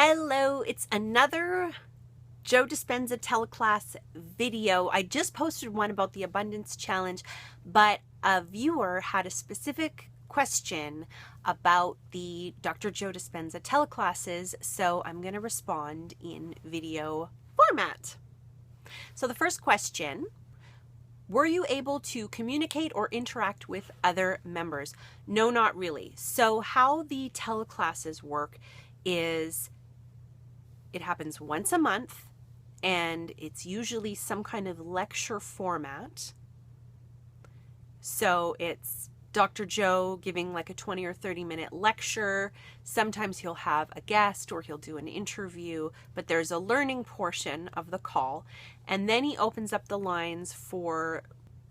Hello, it's another Joe Dispenza Teleclass video. I just posted one about the Abundance Challenge, but a viewer had a specific question about the Dr. Joe Dispenza Teleclasses, so I'm going to respond in video format. So the first question: were you able to communicate or interact with other members? No, not really. So how the teleclasses work is it happens once a month, and it's usually some kind of lecture format. So it's Dr. Joe giving like a 20 or 30 minute lecture. Sometimes he'll have a guest or he'll do an interview, but there's a learning portion of the call. And then he opens up the lines for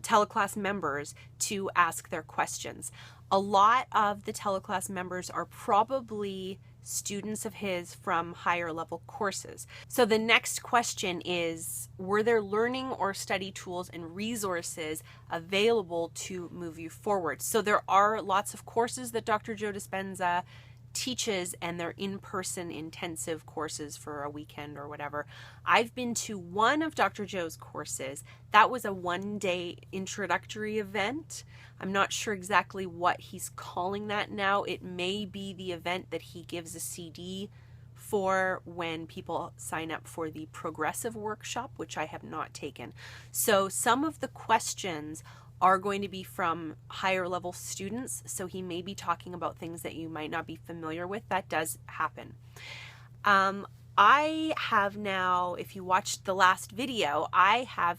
teleclass members to ask their questions. A lot of the teleclass members are probably students of his from higher level courses. So the next question is, were there learning or study tools and resources available to move you forward? So there are lots of courses that Dr. Joe Dispenza teaches, and they're in-person intensive courses for a weekend or whatever. I've been to one of Dr. Joe's courses. That was a one-day introductory event. I'm not sure exactly what he's calling that now. It may be the event that he gives a CD for when people sign up for the progressive workshop, which I have not taken. So some of the questions are going to be from higher level students, so he may be talking about things that you might not be familiar with. That does happen. I have now, if you watched the last video, I have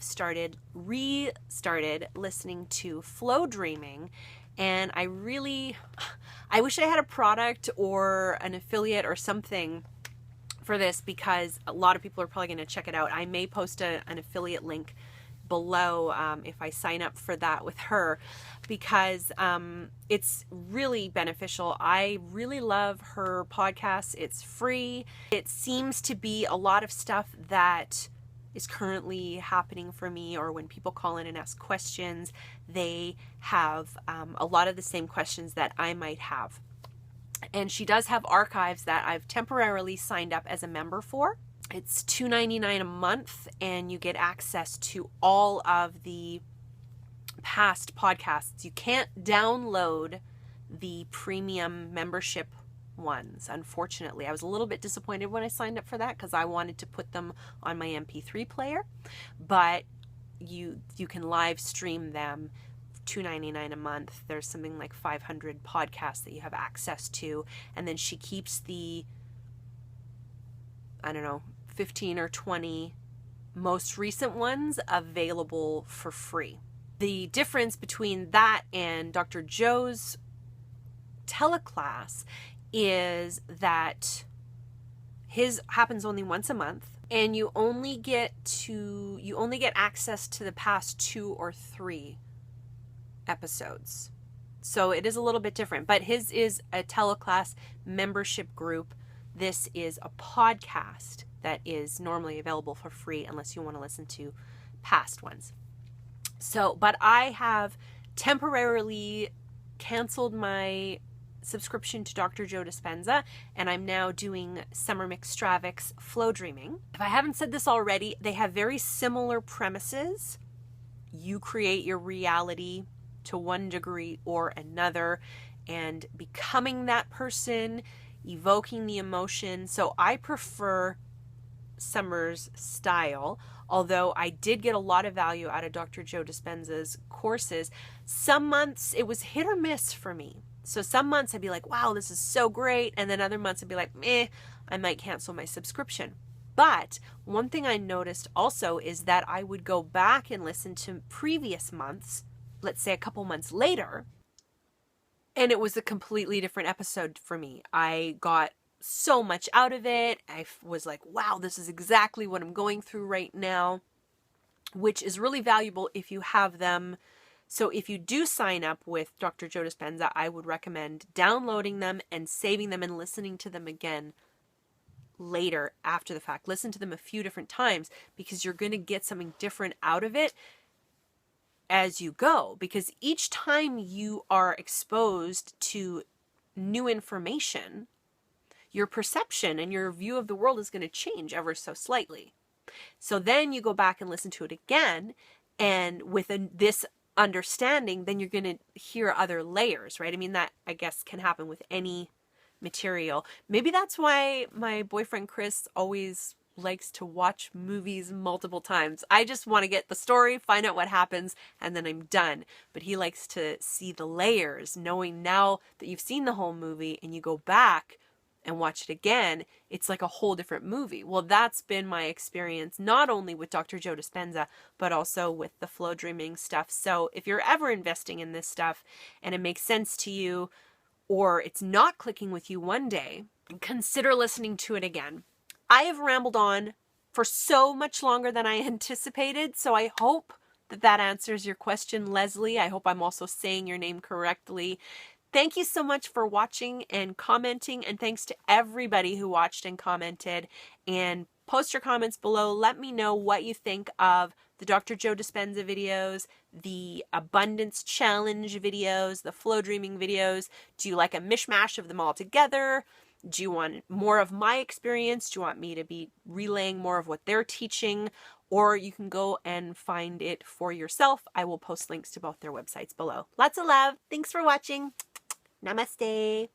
restarted listening to Flow Dreaming, and I wish I had a product or an affiliate or something for this, because a lot of people are probably going to check it out. I may post an affiliate link below if I sign up for that with her, because it's really beneficial. I really love her podcast. It's free. It seems to be a lot of stuff that is currently happening for me, or when people call in and ask questions, they have a lot of the same questions that I might have. And she does have archives that I've temporarily signed up as a member for. It's $2.99 a month, and you get access to all of the past podcasts. You can't download the premium membership ones, unfortunately. I was a little bit disappointed when I signed up for that, because I wanted to put them on my MP3 player, but you can live stream them. $2.99 a month. There's something like 500 podcasts that you have access to, and then she keeps the, I don't know, 15 or 20 most recent ones available for free. The difference between that and Dr. Joe's teleclass is that his happens only once a month, and you only get access to the past 2 or 3 episodes. So it is a little bit different, but his is a teleclass membership group. This is a podcast that is normally available for free unless you want to listen to past ones. So, but I have temporarily canceled my subscription to Dr. Joe Dispenza, and I'm now doing Summer Mixtravix Flow Dreaming. If I haven't said this already, they have very similar premises. You create your reality to one degree or another, and becoming that person, evoking the emotion. So I prefer Summer's style, although I did get a lot of value out of Dr. Joe Dispenza's courses. Some months it was hit or miss for me. So some months I'd be like, wow, this is so great. And then other months I'd be like, meh, I might cancel my subscription. But one thing I noticed also is that I would go back and listen to previous months, let's say a couple months later, and it was a completely different episode for me. I got so much out of it. I was like, wow, this is exactly what I'm going through right now, which is really valuable if you have them. So if you do sign up with Dr. Joe Dispenza, I would recommend downloading them and saving them and listening to them again later after the fact. Listen to them a few different times, because you're going to get something different out of it as you go, because each time you are exposed to new information, your perception and your view of the world is going to change ever so slightly. So then you go back and listen to it again, and with this understanding, then you're going to hear other layers, right? I mean, that I guess can happen with any material. Maybe that's why my boyfriend Chris always likes to watch movies multiple times. I just want to get the story, find out what happens, and then I'm done. But he likes to see the layers, knowing now that you've seen the whole movie and you go back and watch it again, it's like a whole different movie. Well, that's been my experience, not only with Dr. Joe Dispenza, but also with the flow dreaming stuff. So if you're ever investing in this stuff and it makes sense to you, or it's not clicking with you one day, consider listening to it again. I have rambled on for so much longer than I anticipated, so I hope that answers your question, Leslie. I hope I'm also saying your name correctly. Thank you so much for watching and commenting, and thanks to everybody who watched and commented. And post your comments below. Let me know what you think of the Dr. Joe Dispenza videos, the Abundance Challenge videos, the Flow Dreaming videos. Do you like a mishmash of them all together? Do you want more of my experience? Do you want me to be relaying more of what they're teaching? Or you can go and find it for yourself. I will post links to both their websites below. Lots of love. Thanks for watching. Namaste.